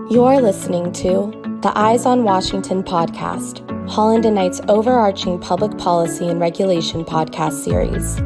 You're listening to the Eyes on Washington podcast, Holland and Knight's overarching public policy and regulation podcast series.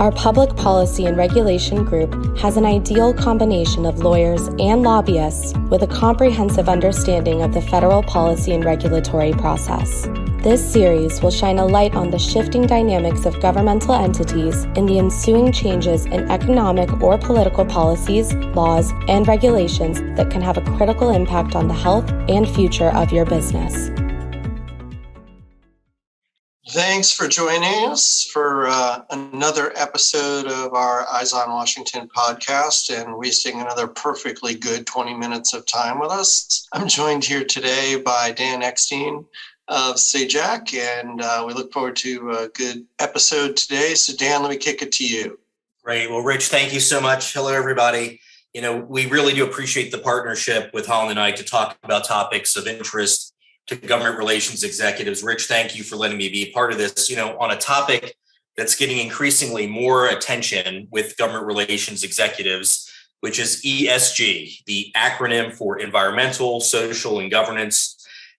Our public policy and regulation group has an ideal combination of lawyers and lobbyists with a comprehensive understanding of the federal policy and regulatory process. This series will shine a light on the shifting dynamics of governmental entities and the ensuing changes in economic or political policies, laws, and regulations that can have a critical impact on the health and future of your business. Thanks for joining us for another episode of our Eyes on Washington podcast and wasting another perfectly good 20 minutes of time with us. I'm joined here today by Dan Ekstein of Sagac, and we look forward to a good episode today. So Dan, let me kick it to you. Great. Well, Rich, thank you so much. Hello, everybody. We really do appreciate the partnership with Holland and Knight to talk about topics of interest to government relations executives. Rich, thank you for letting me be part of this, on a topic that's getting increasingly more attention with government relations executives, which is ESG, the acronym for environmental, social, and governance.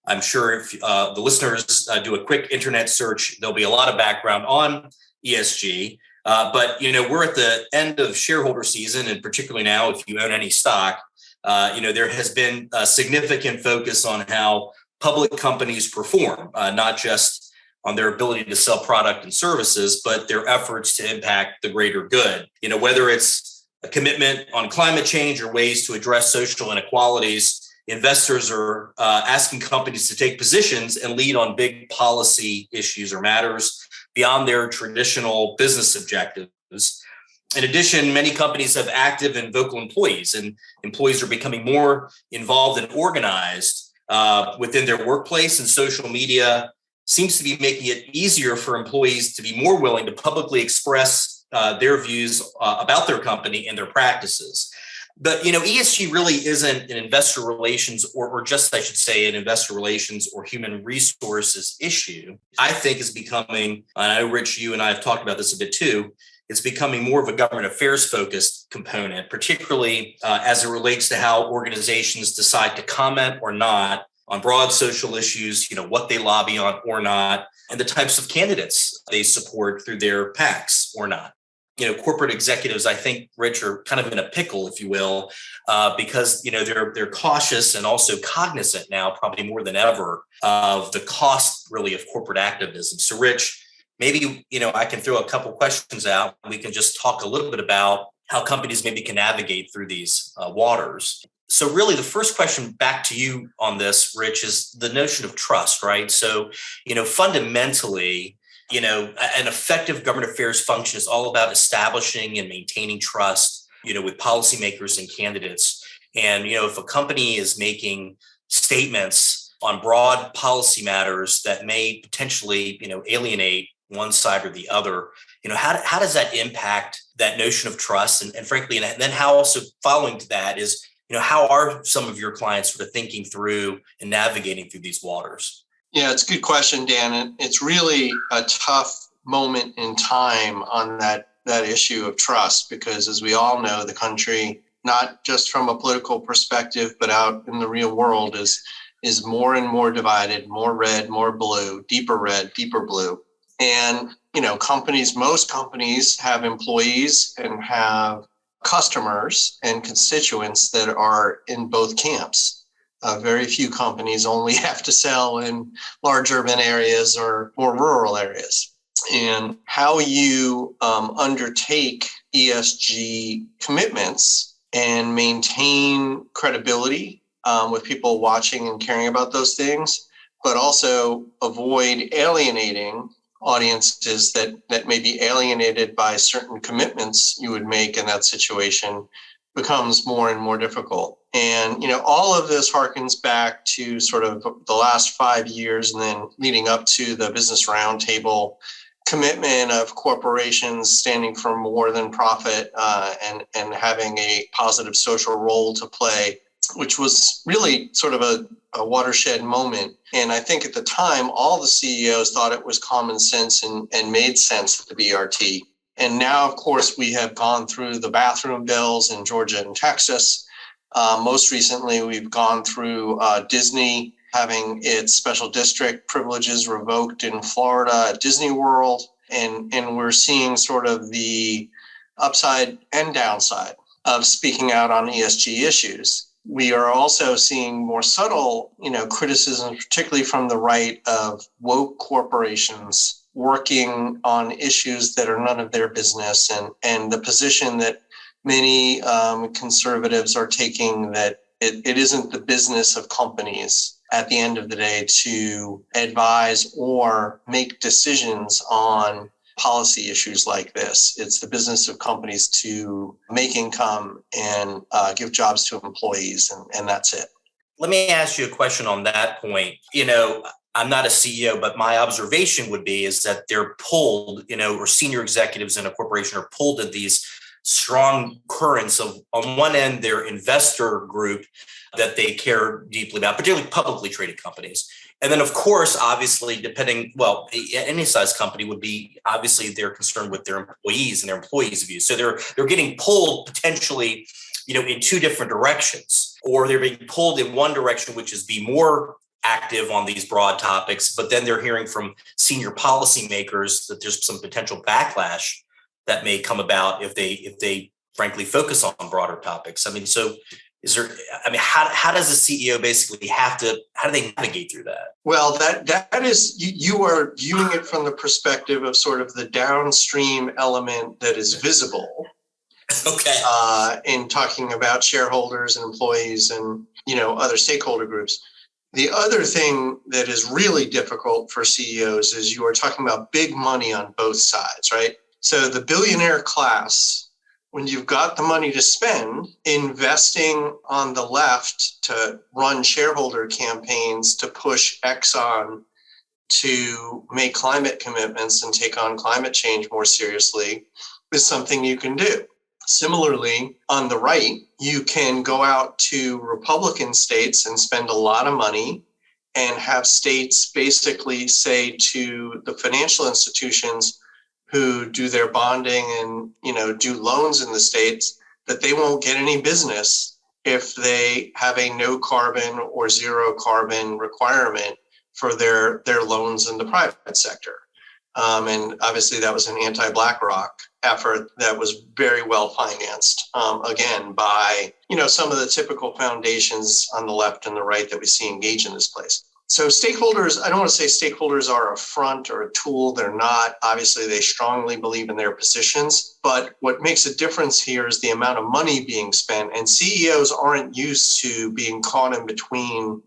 I'm sure if the listeners do a quick internet search, there'll be a lot of background on ESG. But we're at the end of shareholder season, and particularly now, if you own any stock, there has been a significant focus on how public companies perform, not just on their ability to sell product and services, but their efforts to impact the greater good. Whether it's a commitment on climate change or ways to address social inequalities, investors are asking companies to take positions and lead on big policy issues or matters beyond their traditional business objectives. In addition, many companies have active and vocal employees, and employees are becoming more involved and organized within their workplace, and social media seems to be making it easier for employees to be more willing to publicly express their views about their company and their practices. But, ESG really isn't an investor relations or just, I should say, an investor relations or human resources issue. I think is becoming, and I know, Rich, you and I have talked about this a bit too, it's becoming more of a government affairs focused component, particularly as it relates to how organizations decide to comment or not on broad social issues, what they lobby on or not, and the types of candidates they support through their PACs or not. Corporate executives, I think, Rich, are kind of in a pickle, if you will, because, they're cautious and also cognizant now, probably more than ever, of the cost really of corporate activism. So, Rich, maybe, I can throw a couple questions out and we can just talk a little bit about how companies maybe can navigate through these waters. So really the first question back to you on this, Rich, is the notion of trust, right? So, fundamentally, an effective government affairs function is all about establishing and maintaining trust, with policymakers and candidates. And, if a company is making statements on broad policy matters that may potentially, alienate one side or the other, how does that impact that notion of trust? And frankly, and then how also following to that is, how are some of your clients sort of thinking through and navigating through these waters? Yeah, it's a good question, Dan. And it's really a tough moment in time on that issue of trust, because as we all know, the country, not just from a political perspective, but out in the real world is more and more divided, more red, more blue, deeper red, deeper blue. And, most companies have employees and have customers and constituents that are in both camps. Very few companies only have to sell in large urban areas or more rural areas. And how you undertake ESG commitments and maintain credibility with people watching and caring about those things, but also avoid alienating audiences that may be alienated by certain commitments you would make in that situation becomes more and more difficult. And, all of this harkens back to sort of the last 5 years and then leading up to the Business Roundtable commitment of corporations standing for more than profit and having a positive social role to play, which was really sort of a watershed moment. And I think at the time, all the CEOs thought it was common sense and made sense at the BRT. And now, of course, we have gone through the bathroom bills in Georgia and Texas. Most recently, we've gone through Disney having its special district privileges revoked in Florida at Disney World. And we're seeing sort of the upside and downside of speaking out on ESG issues. We are also seeing more subtle, criticisms, particularly from the right, of woke corporations working on issues that are none of their business, and the position that many conservatives are taking that it isn't the business of companies at the end of the day to advise or make decisions on policy issues like this. It's the business of companies to make income and give jobs to employees, and that's it. Let me ask you a question on that point. I'm not a CEO, but my observation would be is that they're pulled, or senior executives in a corporation are pulled at these strong currents of, on one end, their investor group that they care deeply about, particularly publicly traded companies. And then, of course, obviously, any size company would be, obviously, they're concerned with their employees and their employees' views. So they're getting pulled potentially, in two different directions, or they're being pulled in one direction, which is be more active on these broad topics. But then they're hearing from senior policymakers that there's some potential backlash that may come about if they frankly focus on broader topics. I mean, so how does a CEO basically how do they navigate through that? Well, that is, you are viewing it from the perspective of sort of the downstream element that is visible. Okay. In talking about shareholders and employees and, other stakeholder groups. The other thing that is really difficult for CEOs is you are talking about big money on both sides, right? So the billionaire class, when you've got the money to spend, investing on the left to run shareholder campaigns to push Exxon to make climate commitments and take on climate change more seriously is something you can do. Similarly, on the right, you can go out to Republican states and spend a lot of money and have states basically say to the financial institutions who do their bonding and, do loans in the states that they won't get any business if they have a no carbon or zero carbon requirement for their loans in the private sector. And obviously that was an anti-BlackRock effort that was very well financed, again, by, some of the typical foundations on the left and the right that we see engage in this place. So stakeholders, I don't want to say stakeholders are a front or a tool. They're not. Obviously, they strongly believe in their positions. But what makes a difference here is the amount of money being spent. And CEOs aren't used to being caught in between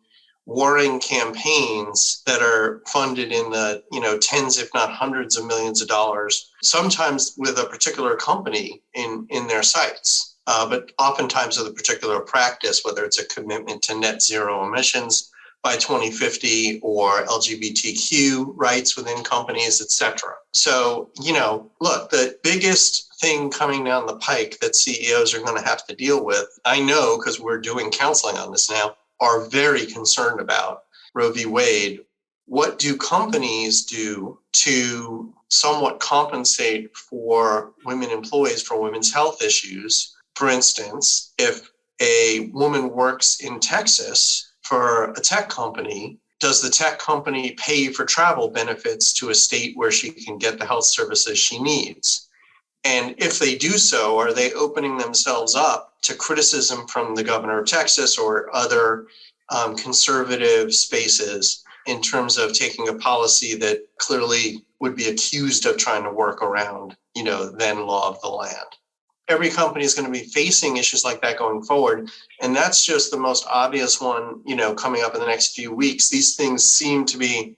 warring campaigns that are funded in the, tens, if not hundreds of millions of dollars, sometimes with a particular company in their sights, but oftentimes with a particular practice, whether it's a commitment to net zero emissions by 2050 or LGBTQ rights within companies, et cetera. So, look, the biggest thing coming down the pike that CEOs are going to have to deal with, I know because we're doing counseling on this now, are very concerned about Roe v. Wade. What do companies do to somewhat compensate for women employees for women's health issues? For instance, if a woman works in Texas for a tech company, does the tech company pay for travel benefits to a state where she can get the health services she needs? And if they do so, are they opening themselves up to criticism from the governor of Texas or other conservative spaces in terms of taking a policy that clearly would be accused of trying to work around, then law of the land? Every company is going to be facing issues like that going forward. And that's just the most obvious one, coming up in the next few weeks. These things seem to be,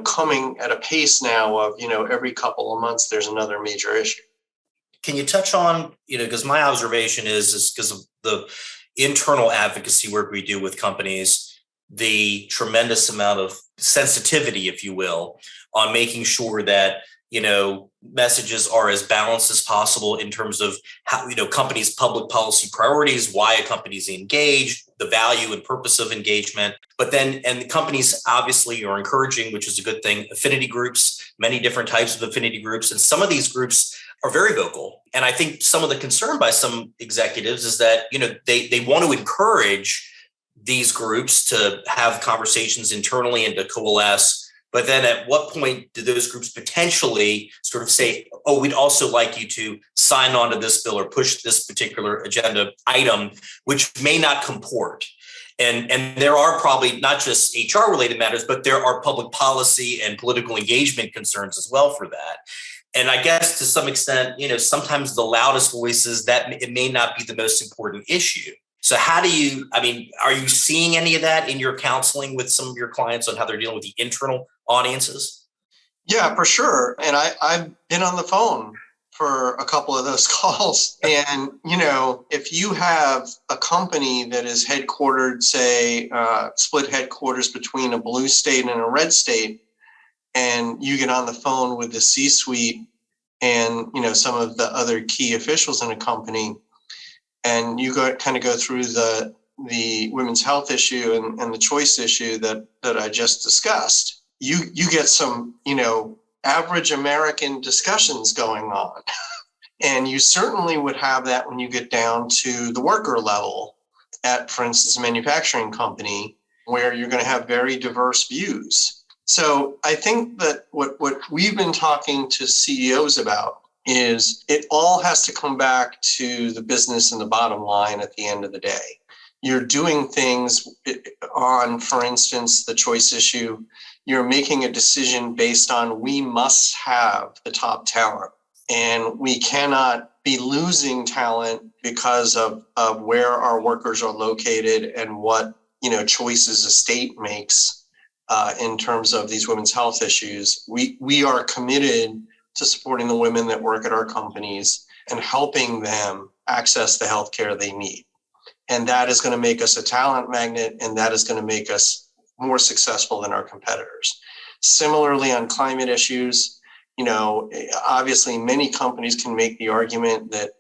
coming at a pace now of, every couple of months, there's another major issue. Can you touch on, because my observation is because of the internal advocacy work we do with companies, the tremendous amount of sensitivity, if you will, on making sure that, messages are as balanced as possible in terms of how, companies' public policy priorities, why a company's engaged, the value and purpose of engagement. But then, and the companies obviously are encouraging, which is a good thing, affinity groups, many different types of affinity groups. And some of these groups, are very vocal. And I think some of the concern by some executives is that, they want to encourage these groups to have conversations internally and to coalesce. But then at what point do those groups potentially sort of say, oh, we'd also like you to sign on to this bill or push this particular agenda item, which may not comport. And there are probably not just HR related matters, but there are public policy and political engagement concerns as well for that. And I guess to some extent, sometimes the loudest voices that it may not be the most important issue. So are you seeing any of that in your counseling with some of your clients on how they're dealing with the internal audiences? Yeah, for sure. And I've been on the phone for a couple of those calls. And, if you have a company that is headquartered, say, split headquarters between a blue state and a red state, and you get on the phone with the C-suite and, some of the other key officials in a company, and you go through the women's health issue and the choice issue that I just discussed, you get some, average American discussions going on. And you certainly would have that when you get down to the worker level at, for instance, a manufacturing company, where you're going to have very diverse views. So I think that what we've been talking to CEOs about is it all has to come back to the business and the bottom line at the end of the day. You're doing things on, for instance, the choice issue. You're making a decision based on we must have the top talent, and we cannot be losing talent because of where our workers are located and what choices a state makes in terms of these women's health issues. We are committed to supporting the women that work at our companies and helping them access the healthcare they need. And that is going to make us a talent magnet, and that is going to make us more successful than our competitors. Similarly, on climate issues, obviously many companies can make the argument that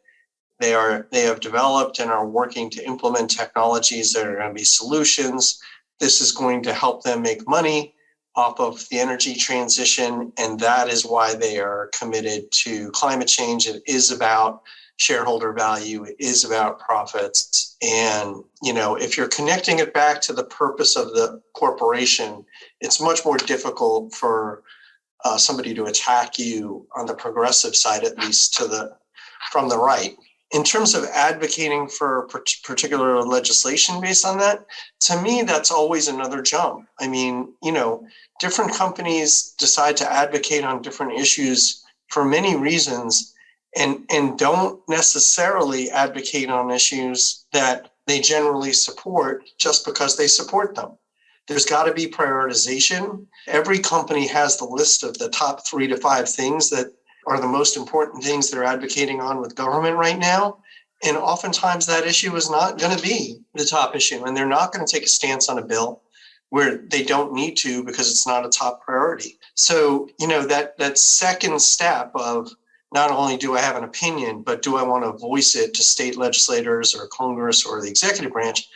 they have developed and are working to implement technologies that are going to be solutions. This is going to help them make money off of the energy transition, and that is why they are committed to climate change. It is about shareholder value. It is about profits. And, if you're connecting it back to the purpose of the corporation, it's much more difficult for somebody to attack you on the progressive side, at least from the right. In terms of advocating for particular legislation based on that, to me, that's always another jump. I mean, different companies decide to advocate on different issues for many reasons, and don't necessarily advocate on issues that they generally support just because they support them. There's got to be prioritization. Every company has the list of the top 3 to 5 things that are the most important things they're advocating on with government right now. And oftentimes that issue is not going to be the top issue. And they're not going to take a stance on a bill where they don't need to because it's not a top priority. So, that second step of not only do I have an opinion, but do I want to voice it to state legislators or Congress or the executive branch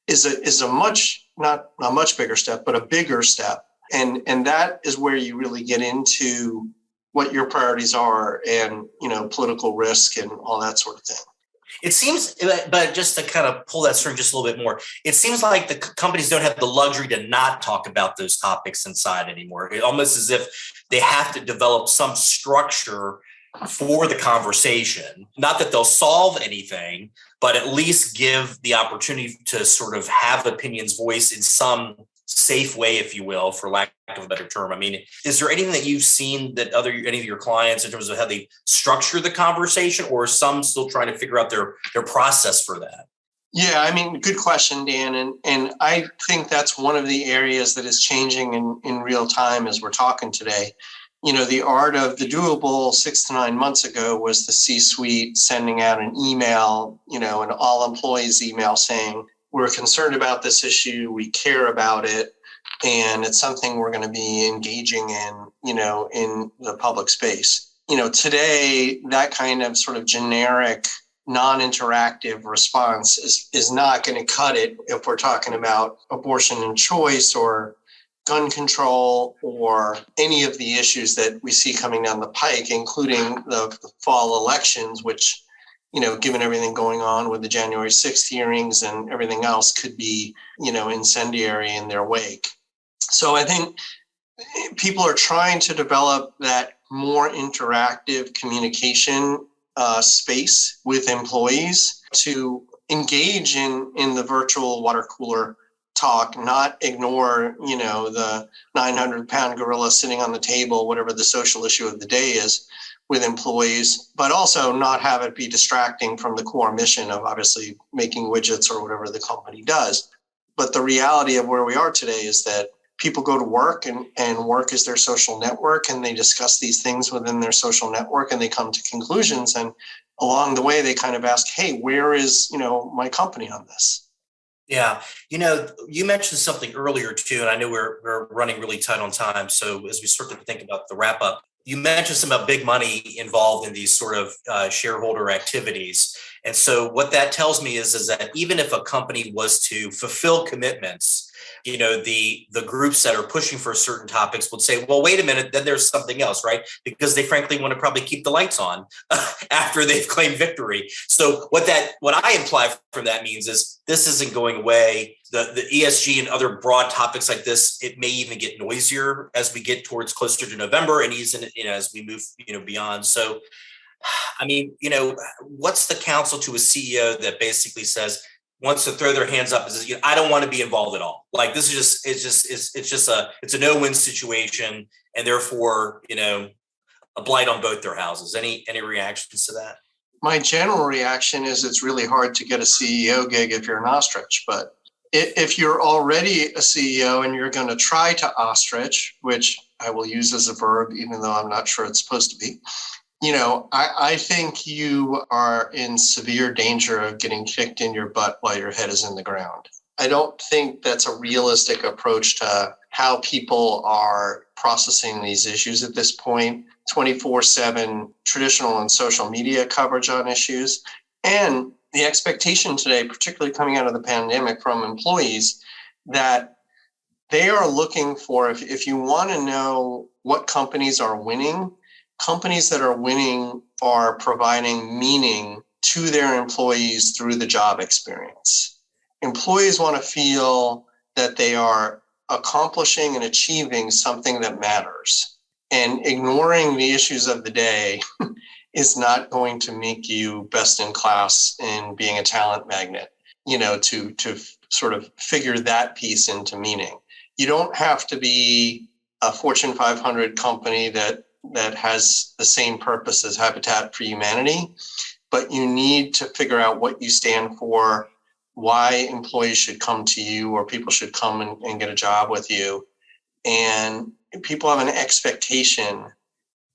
is a much, not a much bigger step, but a bigger step. And that is where you really get into what your priorities are and, political risk and all that sort of thing. It seems, but just to kind of pull that string just a little bit more, it seems like the companies don't have the luxury to not talk about those topics inside anymore. It's almost as if they have to develop some structure for the conversation. Not that they'll solve anything, but at least give the opportunity to sort of have opinions voiced in some safe way, if you will, for lack of a better term. I mean, is there anything that you've seen that any of your clients in terms of how they structure the conversation, or are some still trying to figure out their process for that? Yeah, I mean, good question, Dan. And I think that's one of the areas that is changing in real time as we're talking today. The art of the doable 6 to 9 months ago was the C-suite sending out an email, an all employees email saying, we're concerned about this issue, we care about it, and it's something we're going to be engaging in, in the public space. Today, that kind of sort of generic, non-interactive response is not going to cut it if we're talking about abortion and choice or gun control or any of the issues that we see coming down the pike, including the fall elections, which, given everything going on with the January 6th hearings and everything else, could be, incendiary in their wake. So I think people are trying to develop that more interactive communication space with employees to engage in the virtual water cooler talk, not ignore, the 900-pound gorilla sitting on the table, whatever the social issue of the day is with employees, but also not have it be distracting from the core mission of obviously making widgets or whatever the company does. But the reality of where we are today is that people go to work and work is their social network, and they discuss these things within their social network and they come to conclusions. And along the way, they kind of ask, hey, where is, my company on this? Yeah. You mentioned something earlier too, and I know we're running really tight on time. So as we start to think about the wrap up, you mentioned some about big money involved in these sort of shareholder activities. And so what that tells me is that even if a company was to fulfill commitments, the groups that are pushing for certain topics would say, well, wait a minute, then there's something else, right? Because they frankly want to probably keep the lights on after they've claimed victory. So what I imply from that means is this isn't going away. The ESG and other broad topics like this, it may even get noisier as we get towards closer to November and as we move, beyond. So, what's the counsel to a CEO that basically says, wants to throw their hands up and says, I don't want to be involved at all. Like this is it's a no-win situation, and therefore, a blight on both their houses. Any reactions to that? My general reaction is it's really hard to get a CEO gig if you're an ostrich. But if you're already a CEO and you're going to try to ostrich, which I will use as a verb, even though I'm not sure it's supposed to be, I think you are in severe danger of getting kicked in your butt while your head is in the ground. I don't think that's a realistic approach to how people are processing these issues at this point. 24/7 traditional and social media coverage on issues, and the expectation today, particularly coming out of the pandemic from employees, that they are looking for, if you want to know what companies are winning, companies that are winning are providing meaning to their employees through the job experience. Employees want to feel that they are accomplishing and achieving something that matters. And ignoring the issues of the day is not going to make you best in class in being a talent magnet, to sort of figure that piece into meaning. You don't have to be a Fortune 500 company that has the same purpose as Habitat for Humanity, but you need to figure out what you stand for, why employees should come to you or people should come and get a job with you. And people have an expectation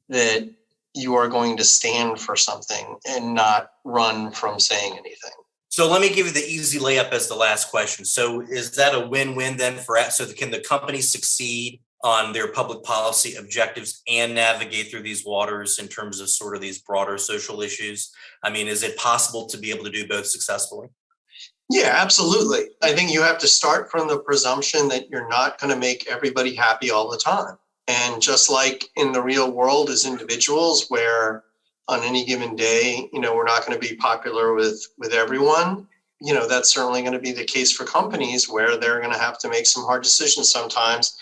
that you are going to stand for something and not run from saying anything. So let me give you the easy layup as the last question. So is that a win-win then can the company succeed on their public policy objectives and navigate through these waters in terms of sort of these broader social issues? I mean, is it possible to be able to do both successfully? Yeah, absolutely. I think you have to start from the presumption that you're not going to make everybody happy all the time. And just like in the real world as individuals, where on any given day, we're not going to be popular with everyone, that's certainly going to be the case for companies where they're going to have to make some hard decisions sometimes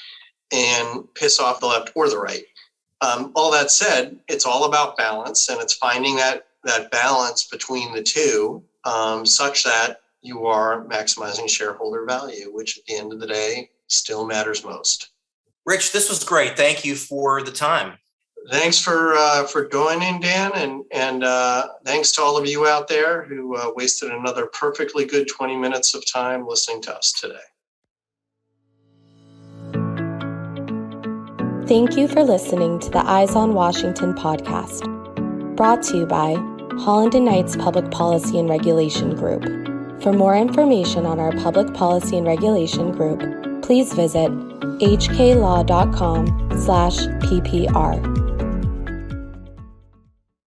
and piss off the left or the right. All that said, it's all about balance, and it's finding that balance between the two such that you are maximizing shareholder value, which at the end of the day still matters most. Rich, this was great. Thank you for the time. Thanks for joining, Dan, and thanks to all of you out there who wasted another perfectly good 20 minutes of time listening to us today. Thank you for listening to the Eyes on Washington podcast, brought to you by Holland & Knight's Public Policy and Regulation Group. For more information on our Public Policy and Regulation Group, please visit hklaw.com/ppr.